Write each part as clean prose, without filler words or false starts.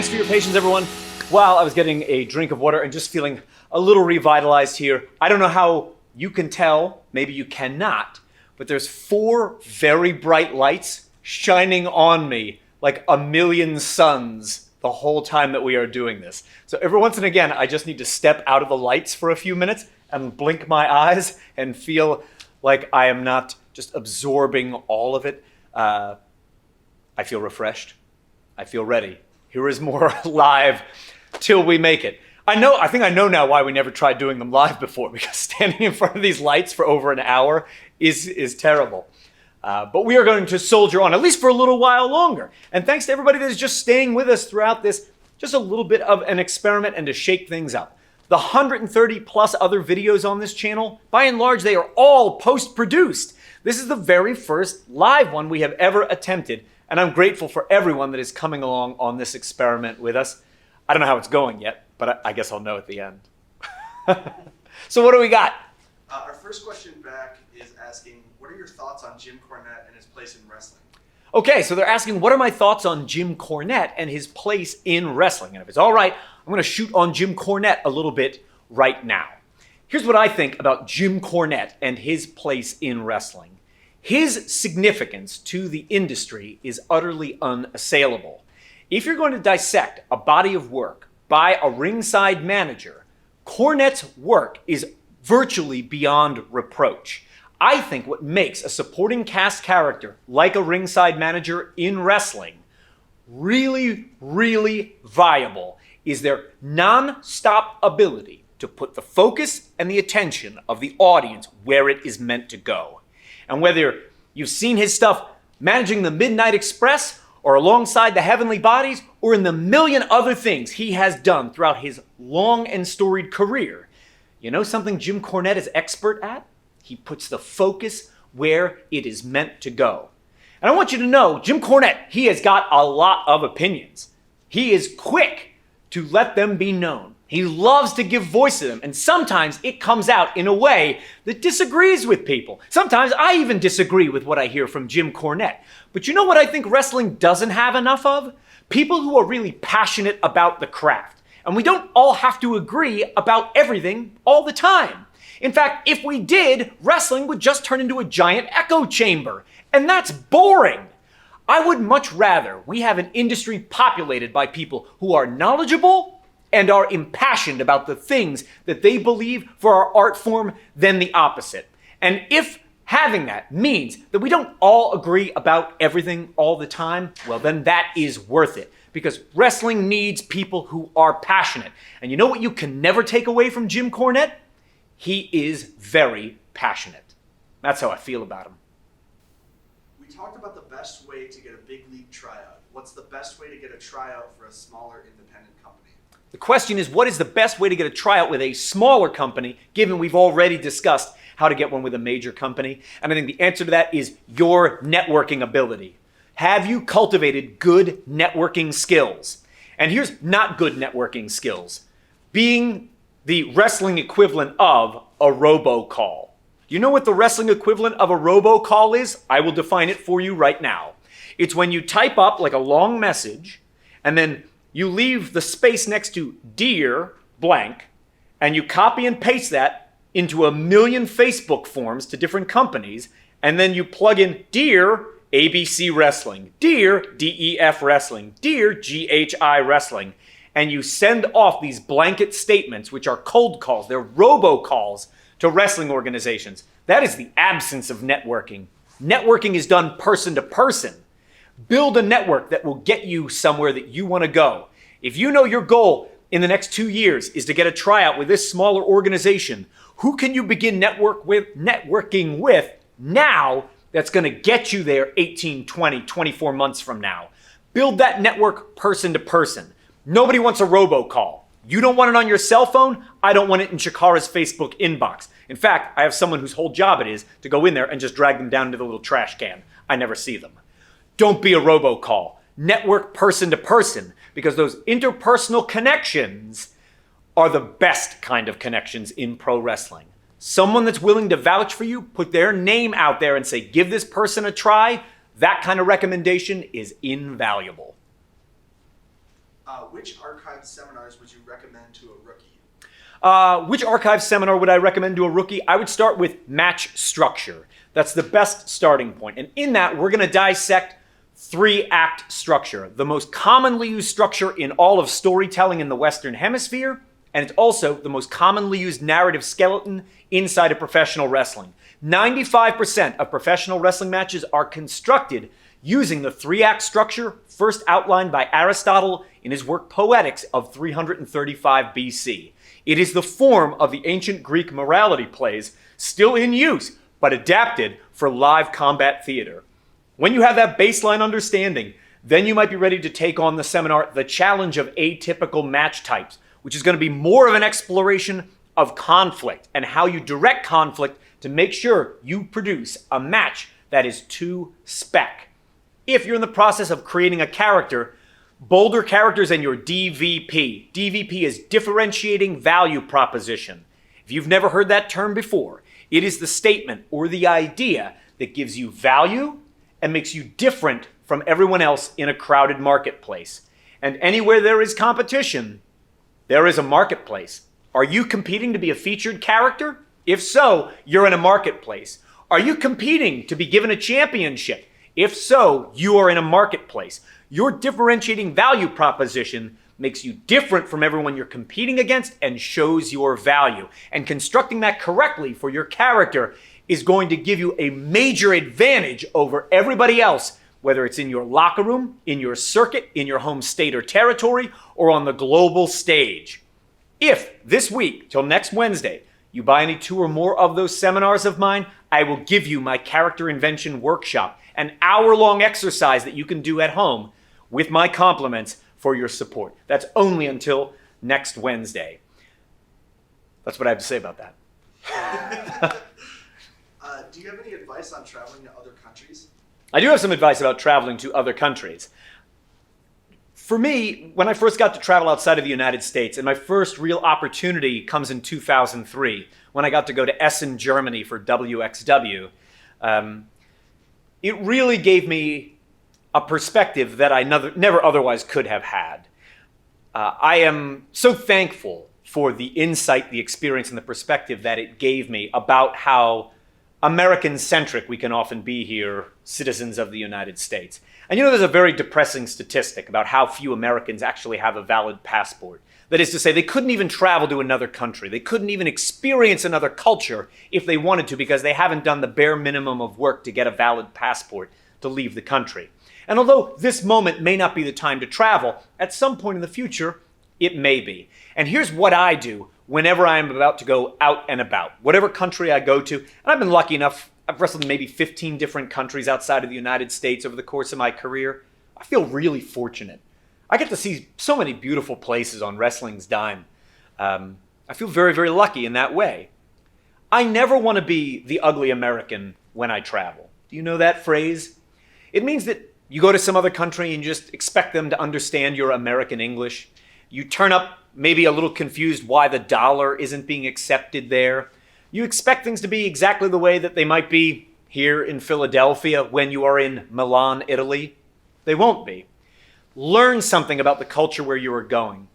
Thanks for your patience, everyone. While I was getting a drink of water and just feeling a little revitalized here, I don't know how you can tell, maybe you cannot, but there's 4 very bright lights shining on me like a million suns the whole time that we are doing this. So every once and again, I just need to step out of the lights for a few minutes and blink my eyes and feel like I am not just absorbing all of it. I feel refreshed. I feel ready. Here is more live Till We Make It. I think I know now why we never tried doing them live before, because standing in front of these lights for over an hour is terrible. But we are going to soldier on, at least for a little while longer. And thanks to everybody that is just staying with us throughout this, just a little bit of an experiment and to shake things up. The 130 plus other videos on this channel, by and large, they are all post-produced. This is the very first live one we have ever attempted. And I'm grateful for everyone that is coming along on this experiment with us. I don't know how it's going yet, but I guess I'll know at the end. So what do we got? Our first question back is asking, what are your thoughts on Jim Cornette and his place in wrestling? Okay, so they're asking, what are my thoughts on Jim Cornette and his place in wrestling? And if it's all right, I'm going to shoot on Jim Cornette a little bit right now. Here's what I think about Jim Cornette and his place in wrestling. His significance to the industry is utterly unassailable. If you're going to dissect a body of work by a ringside manager, Cornette's work is virtually beyond reproach. I think what makes a supporting cast character like a ringside manager in wrestling really, really viable is their non-stop ability to put the focus and the attention of the audience where it is meant to go. And whether you've seen his stuff managing the Midnight Express or alongside the Heavenly Bodies or in the million other things he has done throughout his long and storied career, you know something Jim Cornette is expert at? He puts the focus where it is meant to go. And I want you to know, Jim Cornette, he has got a lot of opinions. He is quick to let them be known. He loves to give voice to them, and sometimes it comes out in a way that disagrees with people. Sometimes I even disagree with what I hear from Jim Cornette. But you know what I think wrestling doesn't have enough of? People who are really passionate about the craft. And we don't all have to agree about everything all the time. In fact, if we did, wrestling would just turn into a giant echo chamber. And that's boring. I would much rather we have an industry populated by people who are knowledgeable and are impassioned about the things that they believe for our art form than the opposite. And if having that means that we don't all agree about everything all the time, well, then that is worth it. Because wrestling needs people who are passionate. And you know what you can never take away from Jim Cornette? He is very passionate. That's how I feel about him. We talked about the best way to get a big league tryout. What's the best way to get a tryout for a smaller independent company? The question is, what is the best way to get a tryout with a smaller company, given we've already discussed how to get one with a major company? And I think the answer to that is your networking ability. Have you cultivated good networking skills? And here's not good networking skills. Being the wrestling equivalent of a robocall. Do you know what the wrestling equivalent of a robocall is? I will define it for you right now. It's when you type up like a long message and then you leave the space next to dear blank and you copy and paste that into a million Facebook forms to different companies, and then you plug in dear ABC Wrestling, dear DEF Wrestling, dear GHI Wrestling, and you send off these blanket statements, which are cold calls. They're robocalls to wrestling organizations. That is the absence of networking. Networking is done person to person. Build a network that will get you somewhere that you want to go. If you know your goal in the next 2 years is to get a tryout with this smaller organization, who can you begin networking with now that's going to get you there 18, 20, 24 months from now? Build that network person to person. Nobody wants a robocall. You don't want it on your cell phone. I don't want it in Shakara's Facebook inbox. In fact, I have someone whose whole job it is to go in there and just drag them down into the little trash can. I never see them. Don't be a robocall. Network person to person, because those interpersonal connections are the best kind of connections in pro wrestling. Someone that's willing to vouch for you, put their name out there and say, give this person a try, that kind of recommendation is invaluable. Which archived seminars would you recommend to a rookie? Which archive seminar would I recommend to a rookie? I would start with match structure. That's the best starting point. And in that, we're going to dissect 3-act structure, the most commonly used structure in all of storytelling in the Western Hemisphere, and it's also the most commonly used narrative skeleton inside of professional wrestling. 95% of professional wrestling matches are constructed using the 3-act structure first outlined by Aristotle in his work Poetics of 335 BC. It is the form of the ancient Greek morality plays still in use, but adapted for live combat theater. When you have that baseline understanding, then you might be ready to take on the seminar, The Challenge of Atypical Match Types, which is going to be more of an exploration of conflict and how you direct conflict to make sure you produce a match that is to spec. If you're in the process of creating a character, bolder characters and your DVP. DVP is differentiating value proposition. If you've never heard that term before, it is the statement or the idea that gives you value and makes you different from everyone else in a crowded marketplace. And anywhere there is competition, there is a marketplace. Are you competing to be a featured character? If so, you're in a marketplace. Are you competing to be given a championship? If so, you are in a marketplace. Your differentiating value proposition makes you different from everyone you're competing against and shows your value. And constructing that correctly for your character is going to give you a major advantage over everybody else, whether it's in your locker room, in your circuit, in your home state or territory, or on the global stage. If this week, till next Wednesday, you buy any 2 or more of those seminars of mine, I will give you my character invention workshop, an hour-long exercise that you can do at home with my compliments for your support. That's only until next Wednesday. That's what I have to say about that. Do you have any advice on traveling to other countries? I do have some advice about traveling to other countries. For me, when I first got to travel outside of the United States, and my first real opportunity comes in 2003, when I got to go to Essen, Germany for WXW, it really gave me a perspective that I never otherwise could have had. I am so thankful for the insight, the experience, and the perspective that it gave me about how American-centric we can often be here, citizens of the United States. And you know, there's a very depressing statistic about how few Americans actually have a valid passport. That is to say, they couldn't even travel to another country. They couldn't even experience another culture if they wanted to, because they haven't done the bare minimum of work to get a valid passport to leave the country. And although this moment may not be the time to travel, at some point in the future, it may be. And here's what I do whenever I am about to go out and about. Whatever country I go to, and I've been lucky enough, I've wrestled in maybe 15 different countries outside of the United States over the course of my career. I feel really fortunate. I get to see so many beautiful places on wrestling's dime. I feel very, very lucky in that way. I never want to be the ugly American when I travel. Do you know that phrase? It means that you go to some other country and just expect them to understand your American English. You turn up maybe a little confused why the dollar isn't being accepted there. You expect things to be exactly the way that they might be here in Philadelphia when you are in Milan, Italy. They won't be. Learn something about the culture where you are going.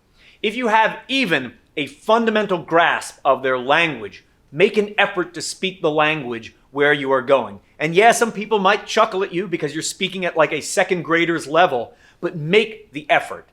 If you have even a fundamental grasp of their language, make an effort to speak the language where you are going. And yeah, some people might chuckle at you because you're speaking at like a second grader's level, but make the effort.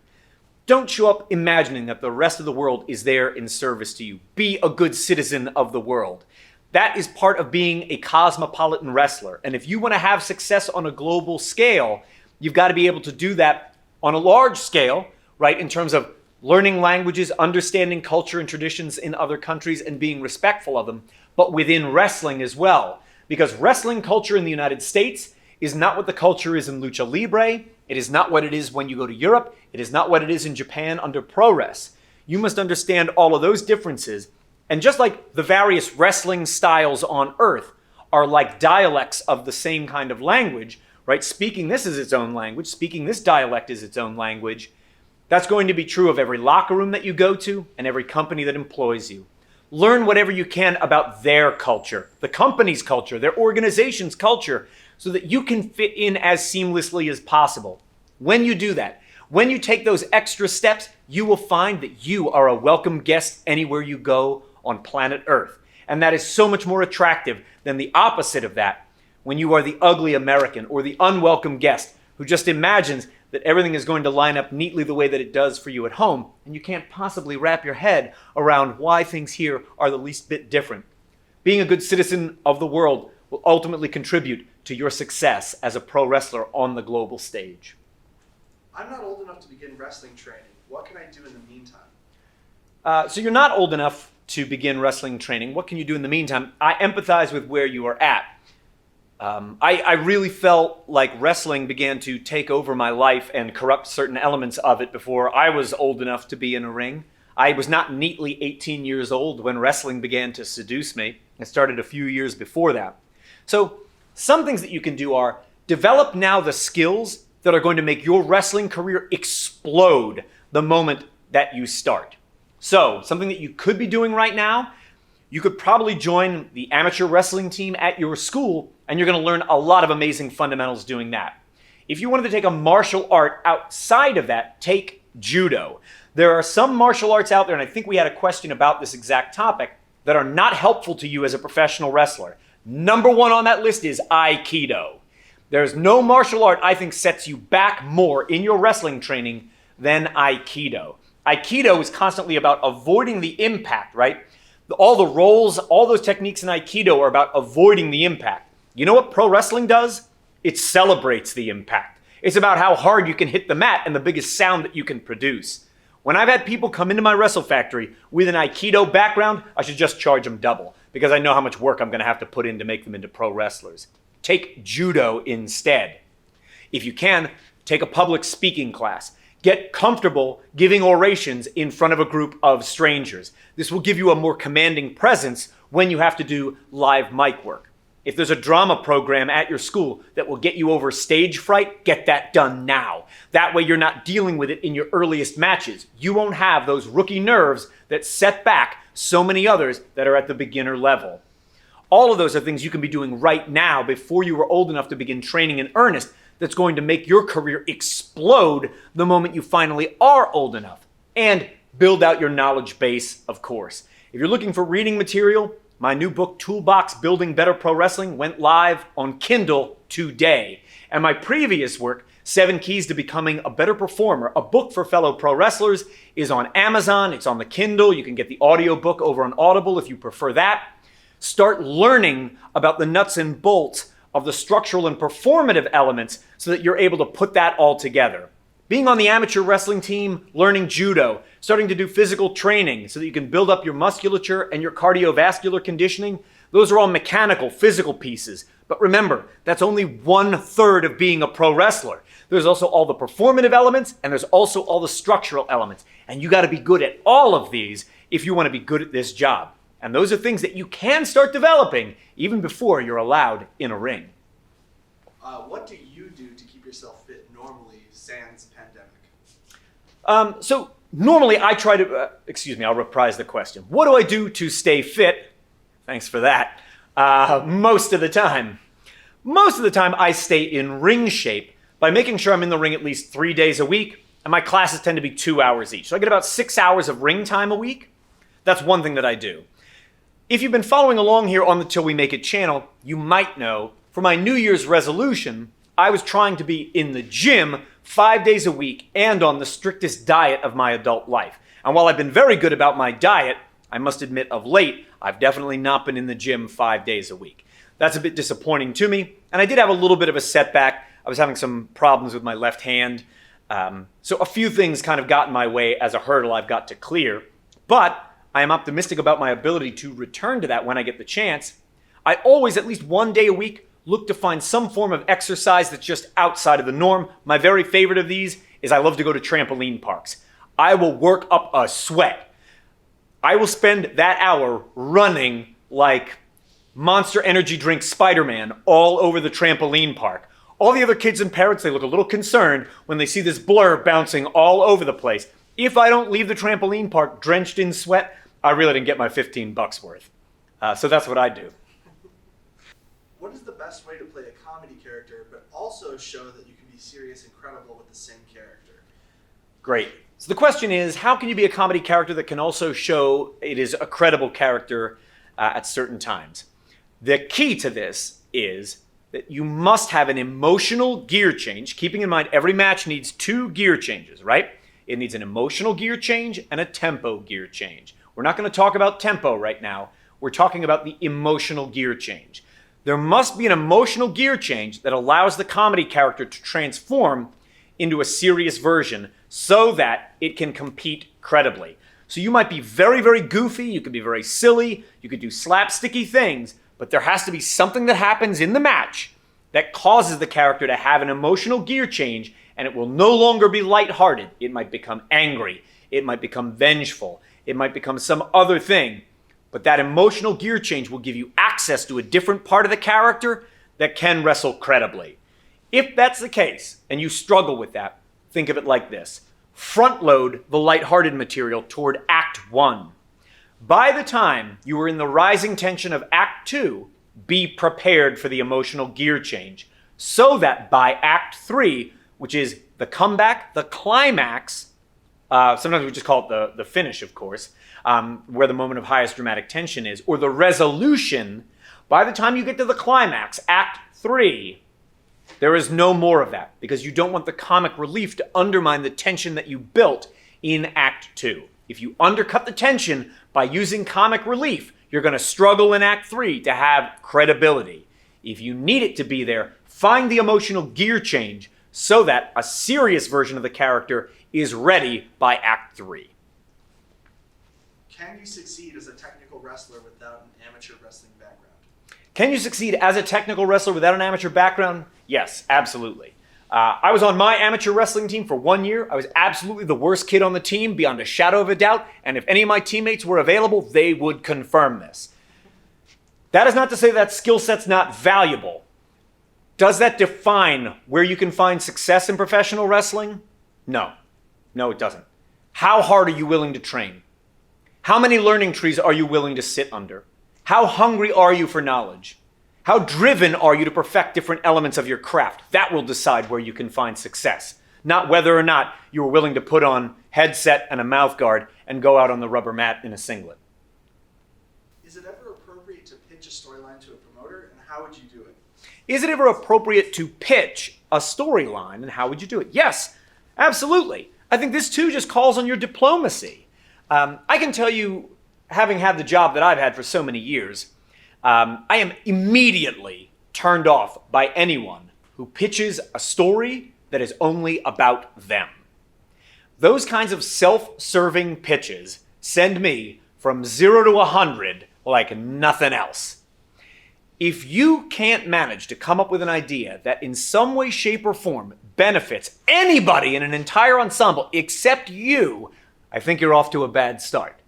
Don't show up imagining that the rest of the world is there in service to you. Be a good citizen of the world. That is part of being a cosmopolitan wrestler. And if you want to have success on a global scale, you've got to be able to do that on a large scale, right? In terms of learning languages, understanding culture and traditions in other countries, and being respectful of them, but within wrestling as well. Because wrestling culture in the United States is not what the culture is in Lucha Libre. It is not what it is when you go to Europe. It is not what it is in Japan under ProRes. You must understand all of those differences. And just like the various wrestling styles on Earth are like dialects of the same kind of language, right? Speaking this is its own language. Speaking this dialect is its own language. That's going to be true of every locker room that you go to and every company that employs you. Learn whatever you can about their culture, the company's culture, their organization's culture, so that you can fit in as seamlessly as possible. When you do that, When you take those extra steps, you will find that you are a welcome guest anywhere you go on planet Earth. And that is so much more attractive than the opposite of that, when you are the ugly American or the unwelcome guest who just imagines that everything is going to line up neatly the way that it does for you at home, and you can't possibly wrap your head around why things here are the least bit different. Being a good citizen of the world will ultimately contribute to your success as a pro wrestler on the global stage. I'm not old enough to begin wrestling training. What can I do in the meantime? So you're not old enough to begin wrestling training. What can you do in the meantime? I empathize with where you are at. I really felt like wrestling began to take over my life and corrupt certain elements of it before I was old enough to be in a ring. I was not neatly 18 years old when wrestling began to seduce me. It started a few years before that. So some things that you can do are develop now the skills that are going to make your wrestling career explode the moment that you start. So something that you could be doing right now, you could probably join the amateur wrestling team at your school, and you're going to learn a lot of amazing fundamentals doing that. If you wanted to take a martial art outside of that, take judo. There are some martial arts out there, and I think we had a question about this exact topic, that are not helpful to you as a professional wrestler. Number one on that list is Aikido. There's no martial art I think sets you back more in your wrestling training than Aikido. Aikido is constantly about avoiding the impact, right? All the rolls, all those techniques in Aikido are about avoiding the impact. You know what pro wrestling does? It celebrates the impact. It's about how hard you can hit the mat and the biggest sound that you can produce. When I've had people come into my Wrestle Factory with an Aikido background, I should just charge them double because I know how much work I'm going to have to put in to make them into pro wrestlers. Take judo instead. If you can, take a public speaking class. Get comfortable giving orations in front of a group of strangers. This will give you a more commanding presence when you have to do live mic work. If there's a drama program at your school that will get you over stage fright, get that done now. That way you're not dealing with it in your earliest matches. You won't have those rookie nerves that set back so many others that are at the beginner level. All of those are things you can be doing right now before you are old enough to begin training in earnest that's going to make your career explode the moment you finally are old enough. And build out your knowledge base, of course. If you're looking for reading material, my new book, Toolbox Building Better Pro Wrestling, went live on Kindle today. And my previous work, 7 Keys to Becoming a Better Performer, a book for fellow pro wrestlers, is on Amazon. It's on the Kindle. You can get the audiobook over on Audible if you prefer that. Start learning about the nuts and bolts of the structural and performative elements so that you're able to put that all together. Being on the amateur wrestling team, learning judo, starting to do physical training so that you can build up your musculature and your cardiovascular conditioning, those are all mechanical, physical pieces. But remember, that's only 1/3 of being a pro wrestler. There's also all the performative elements, and there's also all the structural elements. And you got to be good at all of these if you want to be good at this job. And those are things that you can start developing even before you're allowed in a ring. What do you do to keep yourself fit normally, sans pandemic? So normally I try to, I'll reprise the question. What do I do to stay fit? Thanks for that. Most of the time. Most of the time I stay in ring shape by making sure I'm in the ring at least 3 days a week, and my classes tend to be 2 hours each. So I get about 6 hours of ring time a week. That's one thing that I do. If you've been following along here on the Till We Make It channel, you might know for my New Year's resolution, I was trying to be in the gym 5 days a week and on the strictest diet of my adult life. And while I've been very good about my diet, I must admit of late, I've definitely not been in the gym 5 days a week. That's a bit disappointing to me, and I did have a little bit of a setback. I was having some problems with my left hand, so a few things kind of got in my way as a hurdle I've got to clear, but I am optimistic about my ability to return to that when I get the chance. I always, at least 1 day a week, look to find some form of exercise that's just outside of the norm. My very favorite of these is I love to go to trampoline parks. I will work up a sweat. I will spend that hour running like Monster Energy drink Spider-Man all over the trampoline park. All the other kids and parents, they look a little concerned when they see this blur bouncing all over the place. If I don't leave the trampoline park drenched in sweat, I really didn't get my $15 worth. So that's what I do. What is the best way to play a comedy character, but also show that you can be serious and credible with the same character? Great. So the question is, how can you be a comedy character that can also show it is a credible character at certain times? The key to this is that you must have an emotional gear change, keeping in mind every match needs 2 gear changes, right? It needs an emotional gear change and a tempo gear change. We're not going to talk about tempo right now. We're talking about the emotional gear change. There must be an emotional gear change that allows the comedy character to transform into a serious version so that it can compete credibly. So you might be very, very goofy, you could be very silly, you could do slapsticky things, but there has to be something that happens in the match that causes the character to have an emotional gear change, and it will no longer be lighthearted. It might become angry, it might become vengeful, it might become some other thing, but that emotional gear change will give you access to a different part of the character that can wrestle credibly. If that's the case, and you struggle with that, think of it like this. Front load the lighthearted material toward Act 1. By the time you are in the rising tension of Act 2, be prepared for the emotional gear change so that by Act 3, which is the comeback, the climax, sometimes we just call it the finish, of course, where the moment of highest dramatic tension is, or the resolution, by the time you get to the climax, Act 3, there is no more of that because you don't want the comic relief to undermine the tension that you built in Act 2. If you undercut the tension by using comic relief, you're going to struggle in Act 3 to have credibility. If you need it to be there, find the emotional gear change so that a serious version of the character is ready by Act 3. Can you succeed as a technical wrestler without an amateur wrestling background? Can you succeed as a technical wrestler without an amateur background? Yes, absolutely. I was on my amateur wrestling team for 1 year. I was absolutely the worst kid on the team, beyond a shadow of a doubt, and if any of my teammates were available, they would confirm this. That is not to say that skill set's not valuable. Does that define where you can find success in professional wrestling? No. No, it doesn't. How hard are you willing to train? How many learning trees are you willing to sit under? How hungry are you for knowledge? How driven are you to perfect different elements of your craft? That will decide where you can find success, not whether or not you are willing to put on headset and a mouth guard and go out on the rubber mat in a singlet. Is it ever appropriate to pitch a storyline to a promoter, and how would you do it? Is it ever appropriate to pitch a storyline, and how would you do it? Yes, absolutely. I think this too just calls on your diplomacy. I can tell you, having had the job that I've had for so many years, I am immediately turned off by anyone who pitches a story that is only about them. Those kinds of self-serving pitches send me from 0 to 100 like nothing else. If you can't manage to come up with an idea that in some way, shape, or form benefits anybody in an entire ensemble except you, I think you're off to a bad start.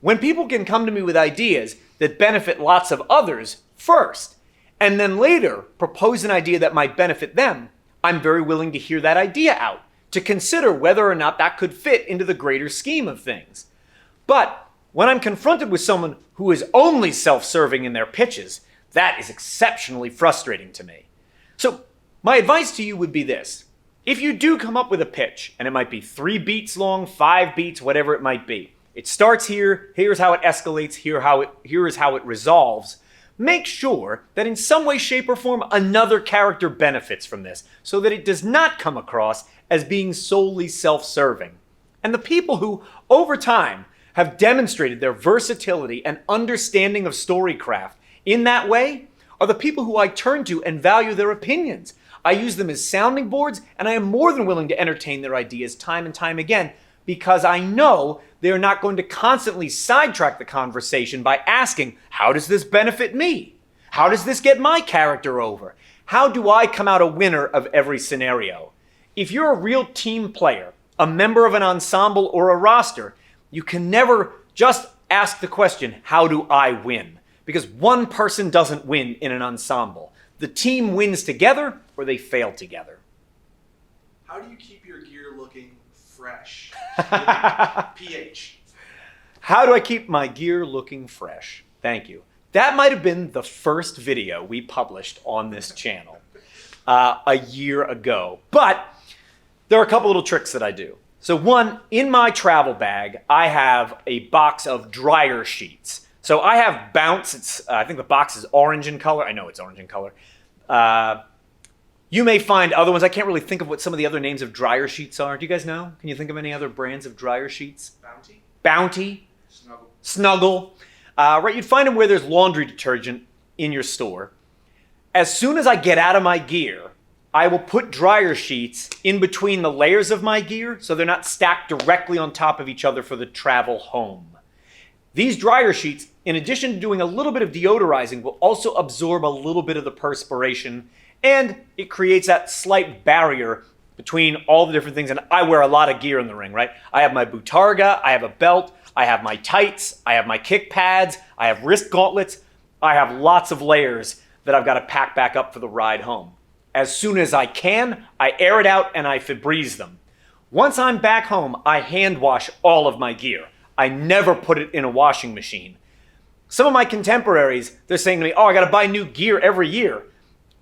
When people can come to me with ideas that benefit lots of others first, and then later propose an idea that might benefit them, I'm very willing to hear that idea out, to consider whether or not that could fit into the greater scheme of things. But when I'm confronted with someone who is only self-serving in their pitches, that is exceptionally frustrating to me. So my advice to you would be this. If you do come up with a pitch, and it might be 3 beats long, 5 beats, whatever it might be, it starts here, here's how it escalates, here is how it resolves. Make sure that in some way, shape, or form, another character benefits from this, so that it does not come across as being solely self-serving. And the people who, over time, have demonstrated their versatility and understanding of storycraft in that way are the people who I turn to and value their opinions. I use them as sounding boards, and I am more than willing to entertain their ideas time and time again, because I know they are not going to constantly sidetrack the conversation by asking, how does this benefit me? How does this get my character over? How do I come out a winner of every scenario? If you're a real team player, a member of an ensemble or a roster, you can never just ask the question, how do I win? Because one person doesn't win in an ensemble. The team wins together or they fail together. How do you keep your gear looking fresh? PH. How do I keep my gear looking fresh? Thank you. That might have been the first video we published on this channel a year ago. But there are a couple little tricks that I do. So one, in my travel bag, I have a box of dryer sheets. So I have Bounce. I think the box is orange in color. I know it's orange in color. You may find other ones. I can't really think of what some of the other names of dryer sheets are. Do you guys know? Can you think of any other brands of dryer sheets? Bounty. Bounty. Snuggle. Snuggle. Right, you'd find them where there's laundry detergent in your store. As soon as I get out of my gear, I will put dryer sheets in between the layers of my gear so they're not stacked directly on top of each other for the travel home. These dryer sheets, in addition to doing a little bit of deodorizing, will also absorb a little bit of the perspiration, and it creates that slight barrier between all the different things. And I wear a lot of gear in the ring, right? I have my Boutarga, I have a belt, I have my tights, I have my kick pads, I have wrist gauntlets. I have lots of layers that I've got to pack back up for the ride home. As soon as I can, I air it out and I Febreze them. Once I'm back home, I hand wash all of my gear. I never put it in a washing machine. Some of my contemporaries, they're saying to me, oh, I got to buy new gear every year.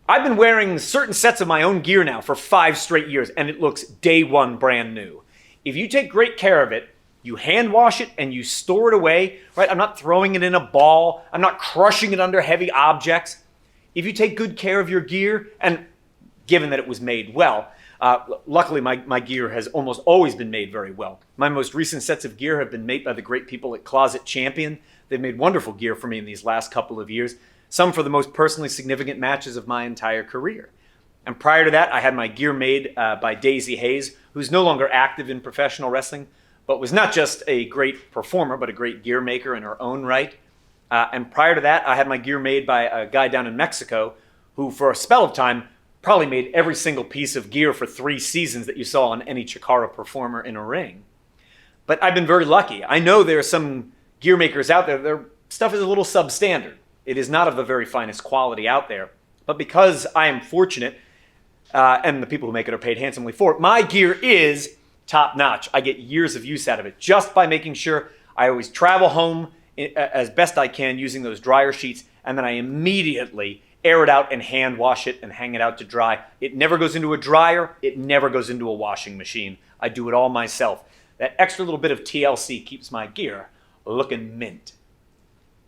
I've been wearing certain sets of my own gear now for 5 straight years, and it looks day one brand new. If you take great care of it, you hand wash it and you store it away, right? I'm not throwing it in a ball. I'm not crushing it under heavy objects. If you take good care of your gear, and given that it was made well, luckily my gear has almost always been made very well. My most recent sets of gear have been made by the great people at Closet Champion. They've made wonderful gear for me in these last couple of years, some for the most personally significant matches of my entire career. And prior to that, I had my gear made by Daisy Hayes, who's no longer active in professional wrestling, but was not just a great performer, but a great gear maker in her own right. And prior to that, I had my gear made by a guy down in Mexico who, for a spell of time, probably made every single piece of gear for 3 seasons that you saw on any Chikara performer in a ring. But I've been very lucky. I know there are some gear makers out there, their stuff is a little substandard. It is not of the very finest quality out there. But because I am fortunate, and the people who make it are paid handsomely for it, my gear is top notch. I get years of use out of it just by making sure I always travel home as best I can using those dryer sheets, and then I immediately air it out and hand wash it and hang it out to dry. It never goes into a dryer. It never goes into a washing machine. I do it all myself. That extra little bit of TLC keeps my gear looking mint.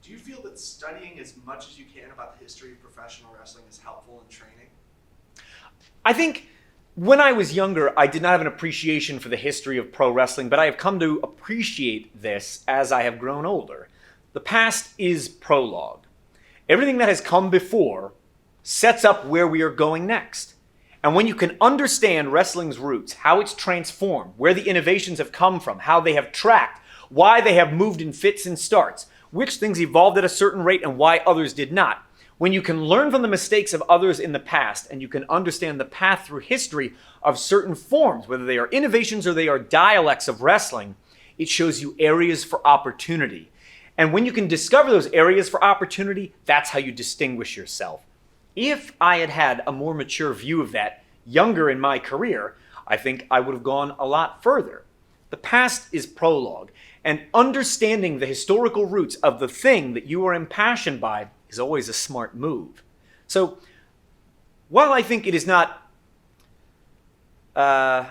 Do you feel that studying as much as you can about the history of professional wrestling is helpful in training? I think when I was younger, I did not have an appreciation for the history of pro wrestling, but I have come to appreciate this as I have grown older. The past is prologue. Everything that has come before sets up where we are going next. And when you can understand wrestling's roots, how it's transformed, where the innovations have come from, how they have tracked, why they have moved in fits and starts, which things evolved at a certain rate and why others did not. When you can learn from the mistakes of others in the past and you can understand the path through history of certain forms, whether they are innovations or they are dialects of wrestling, it shows you areas for opportunity. And when you can discover those areas for opportunity, that's how you distinguish yourself. If I had had a more mature view of that younger in my career, I think I would have gone a lot further. The past is prologue, and understanding the historical roots of the thing that you are impassioned by is always a smart move. So, while I think it is not the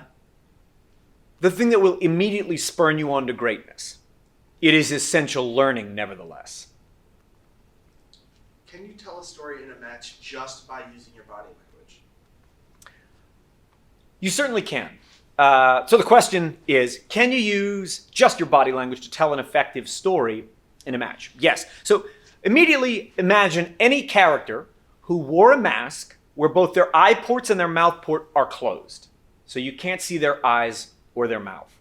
thing that will immediately spurn you on to greatness, it is essential learning nevertheless. Can you tell a story in a match just by using your body language? You certainly can. So the question is, can you use just your body language to tell an effective story in a match? Yes. So immediately imagine any character who wore a mask where both their eye ports and their mouth port are closed. So you can't see their eyes or their mouth.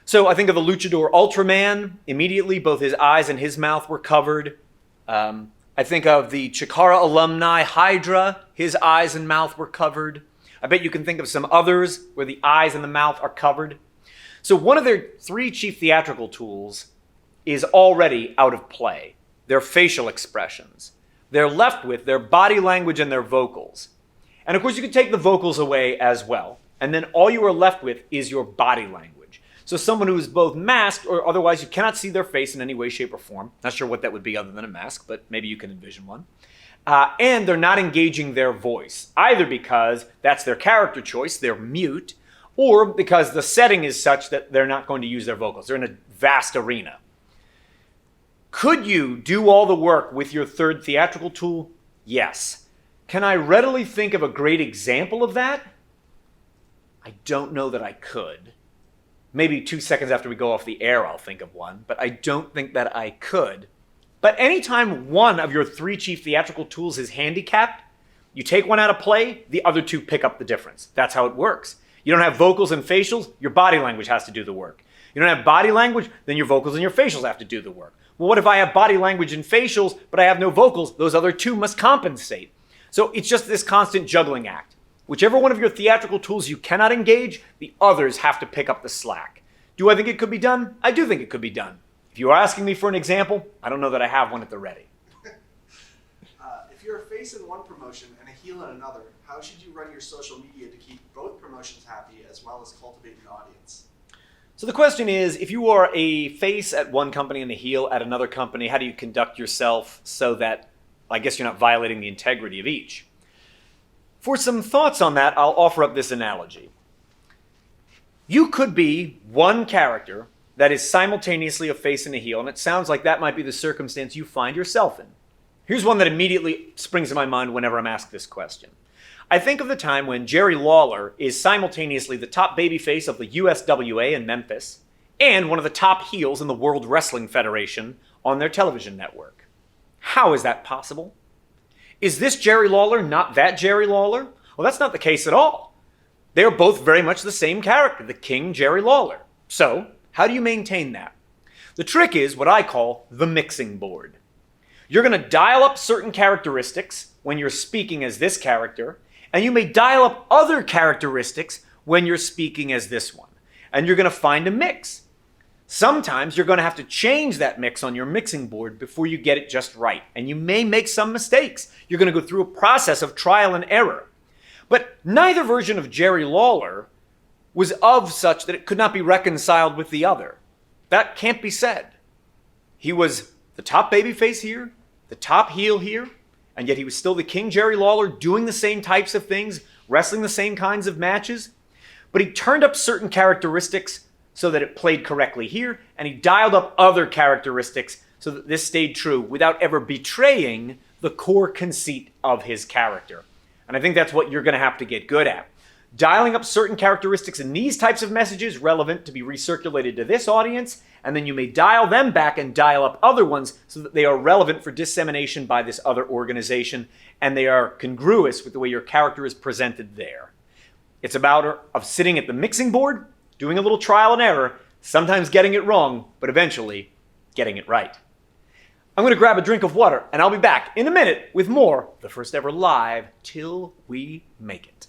So I think of the luchador Ultraman. Immediately, both his eyes and his mouth were covered. I think of the Chikara alumni Hydra. His eyes and mouth were covered. I bet you can think of some others where the eyes and the mouth are covered. So one of their 3 chief theatrical tools is already out of play. Their facial expressions. They're left with their body language and their vocals. And of course, you can take the vocals away as well. And then all you are left with is your body language. So someone who is both masked or otherwise you cannot see their face in any way, shape, or form. Not sure what that would be other than a mask, but maybe you can envision one. And they're not engaging their voice, either because that's their character choice, they're mute, or because the setting is such that they're not going to use their vocals. They're in a vast arena. Could you do all the work with your third theatrical tool? Yes. Can I readily think of a great example of that? I don't know that I could. Maybe 2 seconds after we go off the air, I'll think of one, but I don't think that I could. But anytime one of your 3 chief theatrical tools is handicapped, you take one out of play, the other 2 pick up the difference. That's how it works. You don't have vocals and facials, your body language has to do the work. You don't have body language, then your vocals and your facials have to do the work. Well, what if I have body language and facials, but I have no vocals? Those other 2 must compensate. So it's just this constant juggling act. Whichever one of your theatrical tools you cannot engage, the others have to pick up the slack. Do I think it could be done? I do think it could be done. If you are asking me for an example, I don't know that I have one at the ready. If you're a face in one promotion and a heel in another, how should you run your social media to keep both promotions happy as well as cultivate an audience? So the question is, if you are a face at one company and a heel at another company, how do you conduct yourself so that, I guess, you're not violating the integrity of each? For some thoughts on that, I'll offer up this analogy. You could be one character that is simultaneously a face and a heel, and it sounds like that might be the circumstance you find yourself in. Here's one that immediately springs to my mind whenever I'm asked this question. I think of the time when Jerry Lawler is simultaneously the top babyface of the USWA in Memphis and one of the top heels in the World Wrestling Federation on their television network. How is that possible? Is this Jerry Lawler not that Jerry Lawler? Well, that's not the case at all. They are both very much the same character, the King Jerry Lawler. So, how do you maintain that? The trick is what I call the mixing board. You're going to dial up certain characteristics when you're speaking as this character, and you may dial up other characteristics when you're speaking as this one. And you're going to find a mix. Sometimes you're going to have to change that mix on your mixing board before you get it just right. And you may make some mistakes. You're going to go through a process of trial and error. But neither version of Jerry Lawler was of such that it could not be reconciled with the other. That can't be said. He was the top babyface here, the top heel here, and yet he was still the King Jerry Lawler doing the same types of things, wrestling the same kinds of matches. But he turned up certain characteristics so that it played correctly here, and he dialed up other characteristics so that this stayed true without ever betraying the core conceit of his character. And I think that's what you're going to have to get good at. Dialing up certain characteristics in these types of messages relevant to be recirculated to this audience, and then you may dial them back and dial up other ones so that they are relevant for dissemination by this other organization, and they are congruous with the way your character is presented there. It's a matter of sitting at the mixing board, doing a little trial and error, sometimes getting it wrong, but eventually getting it right. I'm going to grab a drink of water, and I'll be back in a minute with more, the first ever live Till We Make It.